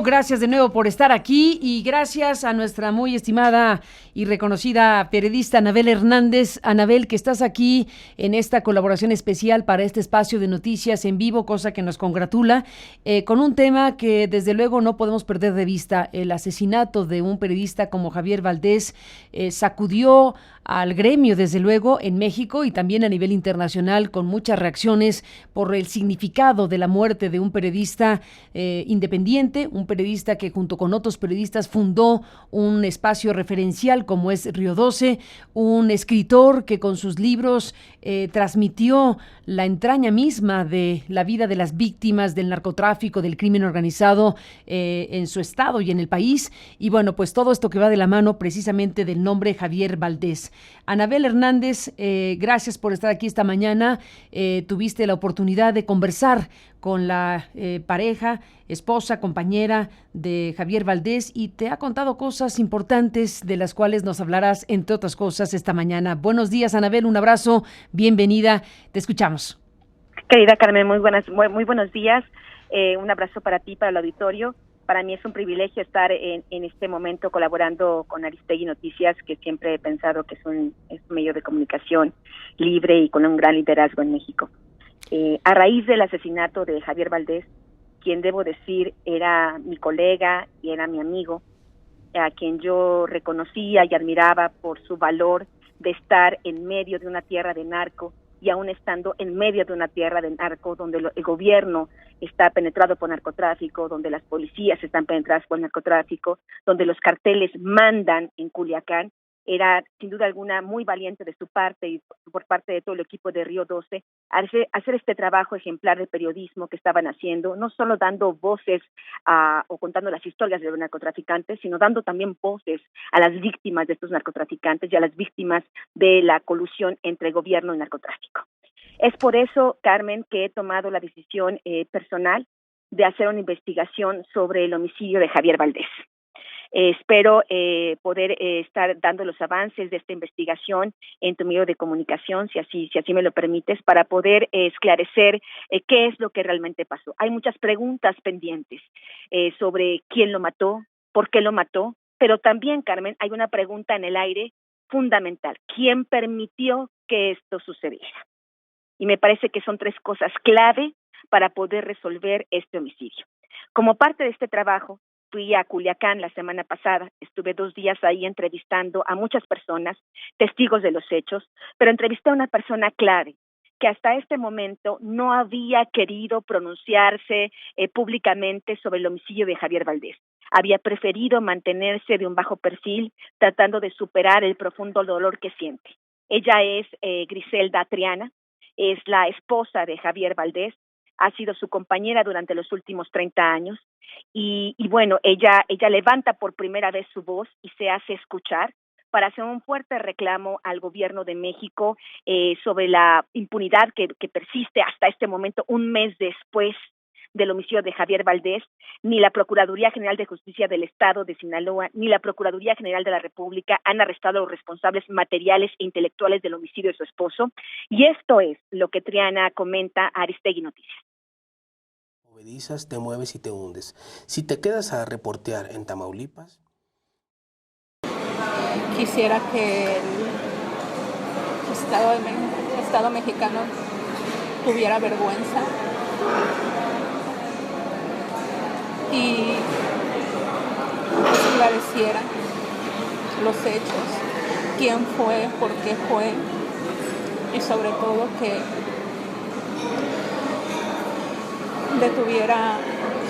Gracias de nuevo por estar aquí y gracias a nuestra muy estimada y reconocida periodista Anabel Hernández. Anabel, que estás aquí en esta colaboración especial para este espacio de noticias en vivo, cosa que nos congratula, con un tema que desde luego no podemos perder de vista. El asesinato de un periodista como Javier Valdez sacudió al gremio, desde luego, en México y también a nivel internacional, con muchas reacciones por el significado de la muerte de un periodista independiente, un periodista que junto con otros periodistas fundó un espacio referencial como es Río 12, un escritor que con sus libros transmitió la entraña misma de la vida de las víctimas del narcotráfico, del crimen organizado en su estado y en el país. Y bueno, pues todo esto que va de la mano precisamente del nombre Javier Valdez. Anabel Hernández, gracias por estar aquí esta mañana. Tuviste la oportunidad de conversar con la pareja, esposa, compañera de Javier Valdez y te ha contado cosas importantes de las cuales nos hablarás, entre otras cosas, esta mañana. Buenos días, Anabel, un abrazo, bienvenida, te escuchamos. Querida Carmen, muy buenos días, un abrazo para ti, para el auditorio. Para mí es un privilegio estar en este momento colaborando con Aristegui Noticias, que siempre he pensado que es un medio de comunicación libre y con un gran liderazgo en México. A raíz del asesinato de Javier Valdez, quien debo decir era mi colega y era mi amigo, a quien yo reconocía y admiraba por su valor de estar en medio de una tierra de narco, y aún estando en medio de una tierra de narco donde el gobierno está penetrado por narcotráfico, donde las policías están penetradas por narcotráfico, donde los carteles mandan en Culiacán, era sin duda alguna muy valiente de su parte y por parte de todo el equipo de Río 12 hacer este trabajo ejemplar de periodismo que estaban haciendo, no solo dando voces o contando las historias de los narcotraficantes, sino dando también voces a las víctimas de estos narcotraficantes y a las víctimas de la colusión entre gobierno y narcotráfico. Es por eso, Carmen, que he tomado la decisión personal de hacer una investigación sobre el homicidio de Javier Valdez. Espero poder estar dando los avances de esta investigación en tu medio de comunicación, si así me lo permites, para poder esclarecer qué es lo que realmente pasó. Hay muchas preguntas pendientes sobre quién lo mató, por qué lo mató, pero también, Carmen, hay una pregunta en el aire fundamental: ¿quién permitió que esto sucediera? Y me parece que son tres cosas clave para poder resolver este homicidio. Como parte de este trabajo, fui a Culiacán la semana pasada, estuve 2 días ahí entrevistando a muchas personas, testigos de los hechos, pero entrevisté a una persona clave, que hasta este momento no había querido pronunciarse públicamente sobre el homicidio de Javier Valdez. Había preferido mantenerse de un bajo perfil, tratando de superar el profundo dolor que siente. Ella es Griselda Triana, es la esposa de Javier Valdez, ha sido su compañera durante los últimos 30 años y bueno, ella levanta por primera vez su voz y se hace escuchar para hacer un fuerte reclamo al gobierno de México sobre la impunidad que persiste hasta este momento, un mes después del homicidio de Javier Valdez. Ni la Procuraduría General de Justicia del Estado de Sinaloa, ni la Procuraduría General de la República han arrestado a los responsables materiales e intelectuales del homicidio de su esposo. Y esto es lo que Triana comenta a Aristegui Noticias. Obedizas, te mueves y te hundes. Si te quedas a reportear en Tamaulipas. Quisiera que el Estado mexicano tuviera vergüenza y esclareciera los hechos, quién fue, por qué fue, y sobre todo que detuviera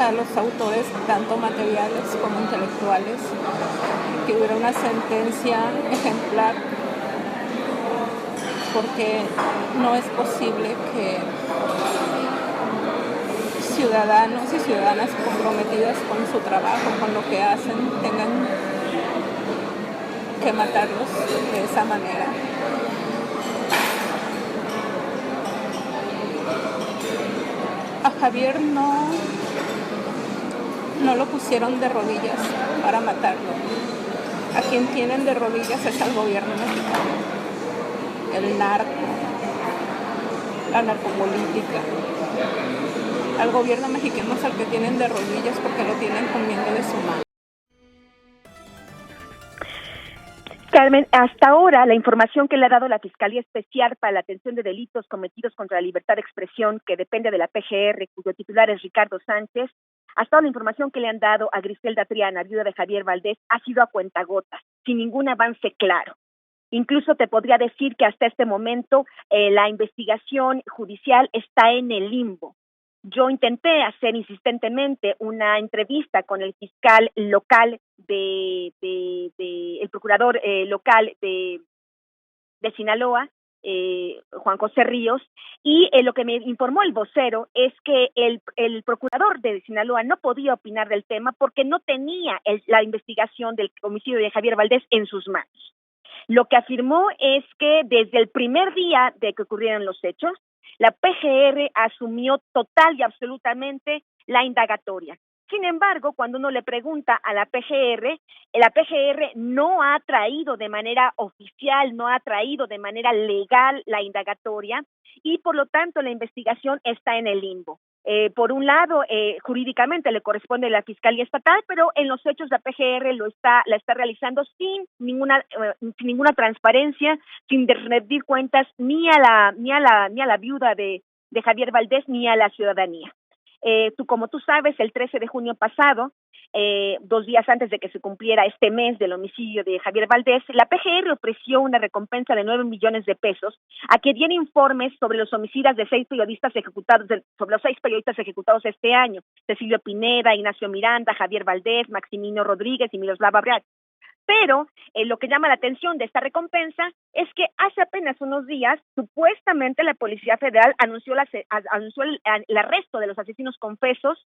a los autores, tanto materiales como intelectuales, que hubiera una sentencia ejemplar, porque no es posible que ciudadanos y ciudadanas comprometidas con su trabajo, con lo que hacen, tengan que matarlos de esa manera. A Javier no lo pusieron de rodillas para matarlo. A quien tienen de rodillas es al gobierno mexicano, el narco, la narcopolítica, al gobierno mexicano es al que tienen de rodillas porque lo tienen comiendo de su mano. Carmen, hasta ahora la información que le ha dado la Fiscalía Especial para la Atención de Delitos Cometidos contra la Libertad de Expresión, que depende de la PGR, cuyo titular es Ricardo Sánchez, hasta ahora la información que le han dado a Griselda Triana, viuda de Javier Valdez, ha sido a cuentagotas, sin ningún avance claro. Incluso te podría decir que hasta este momento la investigación judicial está en el limbo. Yo intenté hacer insistentemente una entrevista con el fiscal local el procurador local de Sinaloa, Juan José Ríos, y lo que me informó el vocero es que el procurador de Sinaloa no podía opinar del tema porque no tenía la investigación del homicidio de Javier Valdez en sus manos. Lo que afirmó es que desde el primer día de que ocurrieron los hechos, la PGR asumió total y absolutamente la indagatoria. Sin embargo, cuando uno le pregunta a la PGR no ha traído de manera oficial, no ha traído de manera legal la indagatoria y por lo tanto la investigación está en el limbo. Por un lado, jurídicamente le corresponde a la Fiscalía Estatal, pero en los hechos la PGR la está realizando sin ninguna transparencia, sin rendir cuentas ni a la viuda de Javier Valdez ni a la ciudadanía. Como tú sabes, el 13 de junio pasado, 2 días antes de que se cumpliera este mes del homicidio de Javier Valdez, la PGR ofreció una recompensa de 9 millones de pesos a que diera informes sobre los homicidios de 6 periodistas ejecutados, sobre los 6 periodistas ejecutados este año: Cecilio Pineda, Ignacio Miranda, Javier Valdez, Maximino Rodríguez y Miroslava Brecht. Pero lo que llama la atención de esta recompensa es que hace apenas unos días, supuestamente la Policía Federal anunció el arresto de los asesinos confesos,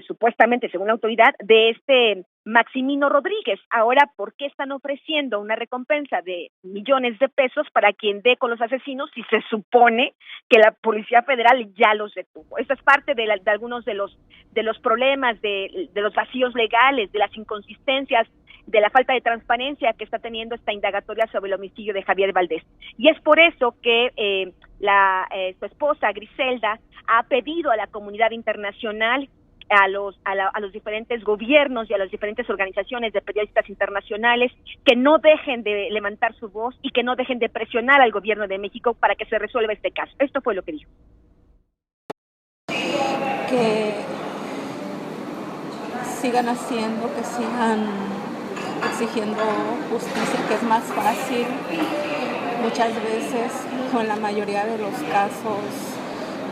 supuestamente según la autoridad, de este Maximino Rodríguez. Ahora, ¿por qué están ofreciendo una recompensa de millones de pesos para quien dé con los asesinos si se supone que la Policía Federal ya los detuvo? Esta es parte de algunos de los problemas, de los vacíos legales, de las inconsistencias, de la falta de transparencia que está teniendo esta indagatoria sobre el homicidio de Javier Valdez. Y es por eso que su esposa, Griselda, ha pedido a la comunidad internacional, a los diferentes gobiernos y a las diferentes organizaciones de periodistas internacionales que no dejen de levantar su voz y que no dejen de presionar al gobierno de México para que se resuelva este caso. Esto fue lo que dijo. Que sigan haciendo, que sigan exigiendo justicia, que es más fácil muchas veces, o en la mayoría de los casos,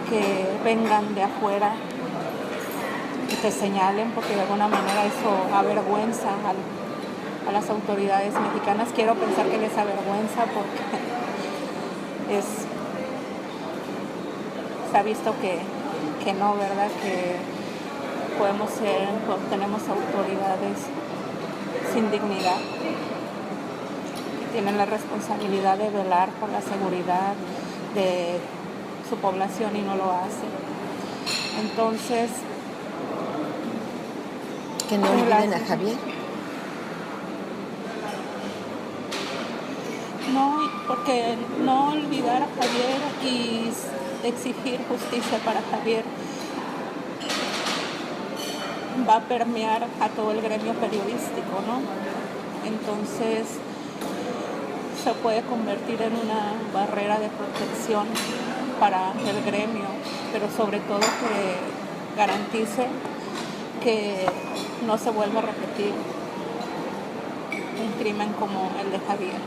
que vengan de afuera y te señalen, porque de alguna manera eso avergüenza a las autoridades mexicanas. Quiero pensar que les avergüenza porque se ha visto que no, ¿verdad? Que tenemos autoridades sin dignidad, que tienen la responsabilidad de velar por la seguridad de su población y no lo hacen. Entonces, que no olviden a Javier. No, porque no olvidar a Javier y exigir justicia para Javier va a permear a todo el gremio periodístico, ¿no? Entonces se puede convertir en una barrera de protección para el gremio, pero sobre todo que garantice que no se vuelva a repetir un crimen como el de Javier.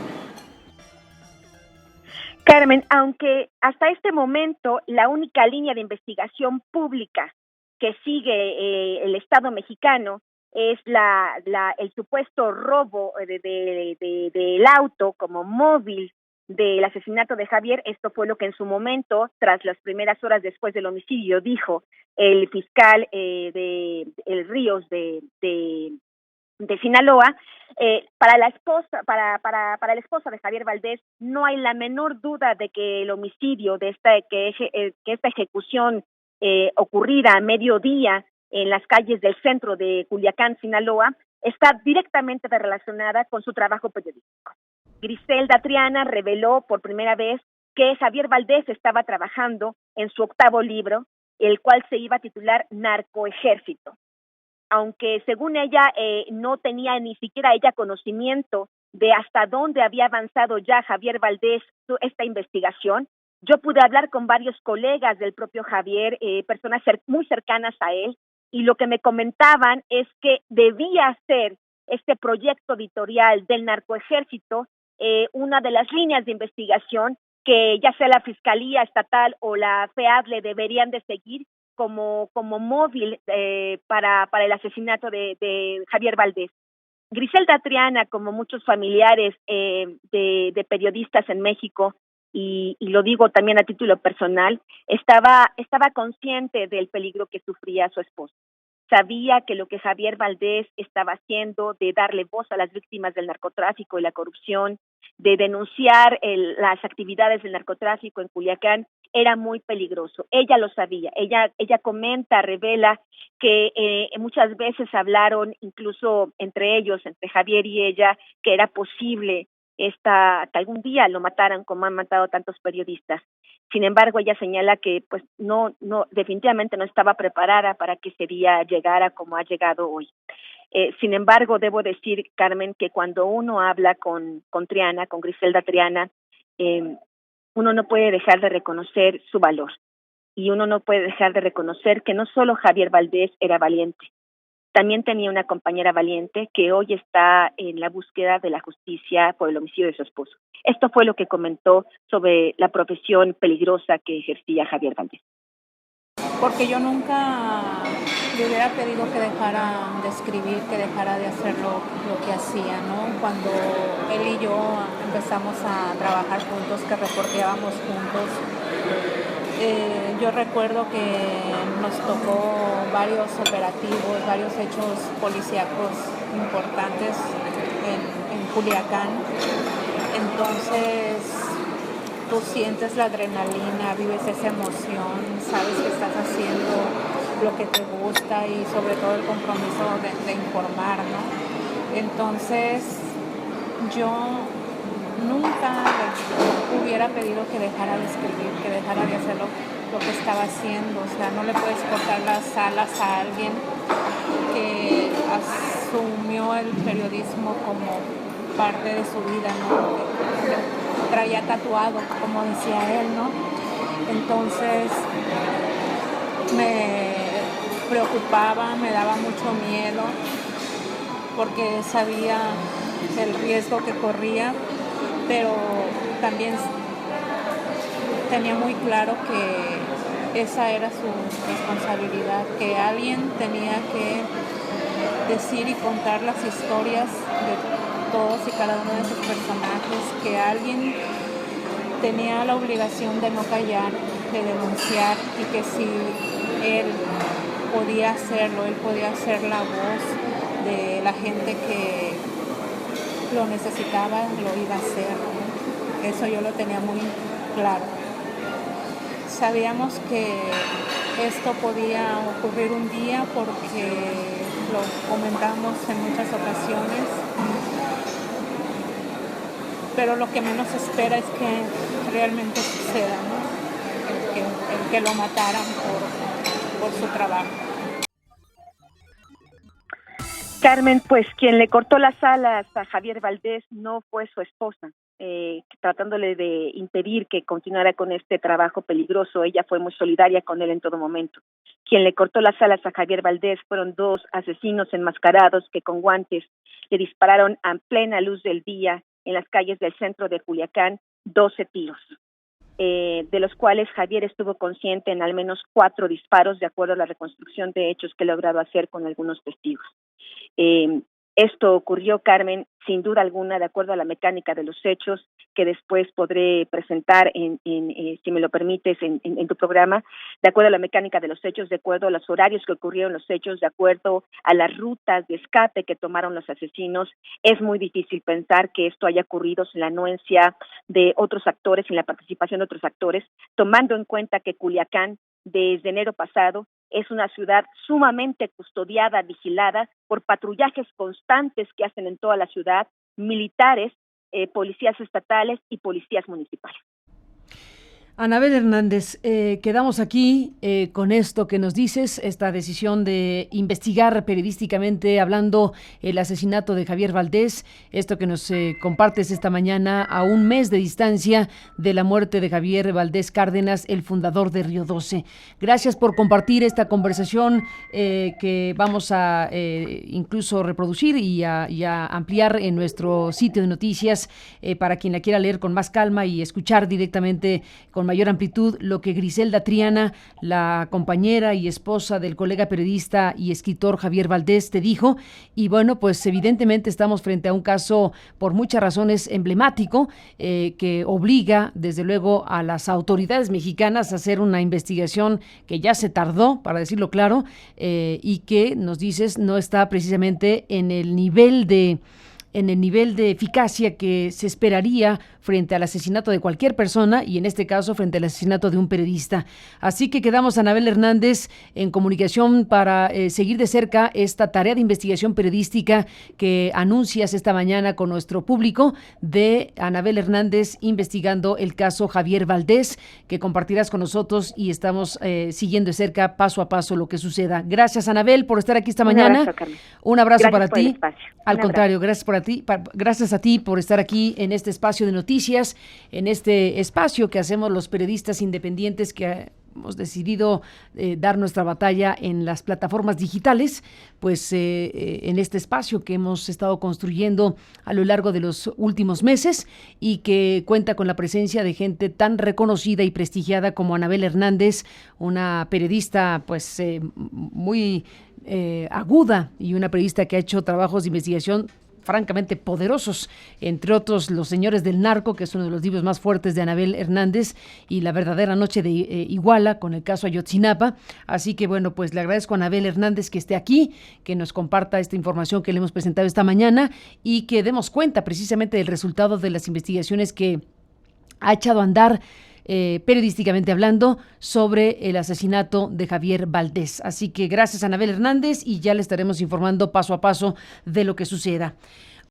Carmen, aunque hasta este momento la única línea de investigación pública que sigue el Estado mexicano es el supuesto robo del auto como móvil del asesinato de Javier. Esto fue lo que en su momento, tras las primeras horas después del homicidio, dijo el fiscal el Ríos de Sinaloa. Para la esposa de Javier Valdez no hay la menor duda de que el homicidio que esta ejecución ocurrida a mediodía en las calles del centro de Culiacán, Sinaloa, está directamente relacionada con su trabajo periodístico. Griselda Triana reveló por primera vez que Javier Valdez estaba trabajando en su 8º libro, el cual se iba a titular Narcoejército. Aunque según ella no tenía ni siquiera ella conocimiento de hasta dónde había avanzado ya Javier Valdez esta investigación, yo pude hablar con varios colegas del propio Javier, personas muy cercanas a él, y lo que me comentaban es que debía ser este proyecto editorial del narcoejército una de las líneas de investigación que ya sea la Fiscalía Estatal o la FEADLE deberían de seguir como móvil para el asesinato de Javier Valdez. Griselda Triana, como muchos familiares de periodistas en México, y lo digo también a título personal, estaba consciente del peligro que sufría su esposo. Sabía que lo que Javier Valdez estaba haciendo de darle voz a las víctimas del narcotráfico y la corrupción, de denunciar las actividades del narcotráfico en Culiacán, era muy peligroso. Ella lo sabía. Ella comenta, revela que muchas veces hablaron, incluso entre ellos, entre Javier y ella, que era posible que algún día lo mataran como han matado tantos periodistas. Sin embargo, ella señala que pues no definitivamente no estaba preparada para que ese día llegara como ha llegado hoy. Sin embargo, debo decir, Carmen, que cuando uno habla con Triana, con Griselda Triana, uno no puede dejar de reconocer su valor, y uno no puede dejar de reconocer que no solo Javier Valdez era valiente, también tenía una compañera valiente que hoy está en la búsqueda de la justicia por el homicidio de su esposo. Esto fue lo que comentó sobre la profesión peligrosa que ejercía Javier Valdez. Porque yo nunca le hubiera pedido que dejara de escribir, que dejara de hacer lo que hacía, ¿no? Cuando él y yo empezamos a trabajar juntos, que reporteábamos juntos, yo recuerdo que nos tocó varios operativos, varios hechos policíacos importantes en Culiacán. Entonces tú sientes la adrenalina, vives esa emoción, sabes que estás haciendo lo que te gusta y sobre todo el compromiso de informar, ¿no? Entonces yo nunca hubiera pedido que dejara de escribir, que dejara de hacer lo que estaba haciendo. O sea, no le puedes cortar las alas a alguien que asumió el periodismo como parte de su vida, ¿no? Traía tatuado, como decía él, ¿no? Entonces me preocupaba, me daba mucho miedo, porque sabía el riesgo que corría, pero también tenía muy claro que esa era su responsabilidad, que alguien tenía que decir y contar las historias de todos y cada uno de sus personajes, que alguien tenía la obligación de no callar, de denunciar, y que si él podía hacerlo, él podía ser la voz de la gente que lo necesitaba, lo iba a hacer. Eso yo lo tenía muy claro. Sabíamos que esto podía ocurrir un día porque lo comentamos en muchas ocasiones, pero lo que menos se espera es que realmente suceda, ¿no? El que lo mataran por su trabajo. Carmen, pues quien le cortó las alas a Javier Valdez no fue su esposa, tratándole de impedir que continuara con este trabajo peligroso. Ella fue muy solidaria con él en todo momento. Quien le cortó las alas a Javier Valdez fueron dos asesinos enmascarados que con guantes le dispararon a plena luz del día en las calles del centro de Culiacán 12 tiros, de los cuales Javier estuvo consciente en al menos 4 disparos, de acuerdo a la reconstrucción de hechos que he logrado hacer con algunos testigos. Esto ocurrió, Carmen, sin duda alguna, de acuerdo a la mecánica de los hechos, que después podré presentar, si me lo permites, en tu programa, de acuerdo a la mecánica de los hechos, de acuerdo a los horarios que ocurrieron los hechos, de acuerdo a las rutas de escape que tomaron los asesinos. Es muy difícil pensar que esto haya ocurrido sin la anuencia de otros actores, sin la participación de otros actores, tomando en cuenta que Culiacán, desde enero pasado, es una ciudad sumamente custodiada, vigilada por patrullajes constantes que hacen en toda la ciudad, militares, policías estatales y policías municipales. Anabel Hernández, quedamos aquí con esto que nos dices, esta decisión de investigar periodísticamente, hablando el asesinato de Javier Valdés, esto que nos compartes esta mañana a un mes de distancia de la muerte de Javier Valdés Cárdenas, el fundador de Río 12. Gracias por compartir esta conversación que vamos a incluso reproducir y a ampliar en nuestro sitio de noticias para quien la quiera leer con más calma y escuchar directamente con mayor amplitud lo que Griselda Triana, la compañera y esposa del colega periodista y escritor Javier Valdés, te dijo. Y bueno, pues evidentemente estamos frente a un caso por muchas razones emblemático que obliga desde luego a las autoridades mexicanas a hacer una investigación que ya se tardó, para decirlo claro, y que nos dices no está precisamente en el nivel de eficacia que se esperaría frente al asesinato de cualquier persona y en este caso frente al asesinato de un periodista. Así que quedamos, Anabel Hernández, en comunicación para seguir de cerca esta tarea de investigación periodística que anuncias esta mañana con nuestro público de Anabel Hernández investigando el caso Javier Valdés, que compartirás con nosotros y estamos siguiendo de cerca paso a paso lo que suceda. Gracias, Anabel, por estar aquí esta mañana. Abrazo, Carmen. Un abrazo Gracias para ti. Al contrario, abrazo. Gracias a ti por estar aquí en este espacio de noticias, en este espacio que hacemos los periodistas independientes que hemos decidido dar nuestra batalla en las plataformas digitales, pues en este espacio que hemos estado construyendo a lo largo de los últimos meses y que cuenta con la presencia de gente tan reconocida y prestigiada como Anabel Hernández, una periodista pues muy aguda y una periodista que ha hecho trabajos de investigación francamente poderosos, entre otros Los Señores del Narco, que es uno de los libros más fuertes de Anabel Hernández, y La Verdadera Noche de Iguala, con el caso Ayotzinapa. Así que bueno, pues le agradezco a Anabel Hernández que esté aquí, que nos comparta esta información que le hemos presentado esta mañana y que demos cuenta precisamente del resultado de las investigaciones que ha echado a andar periodísticamente hablando sobre el asesinato de Javier Valdés. Así que gracias a Anabel Hernández y ya le estaremos informando paso a paso de lo que suceda.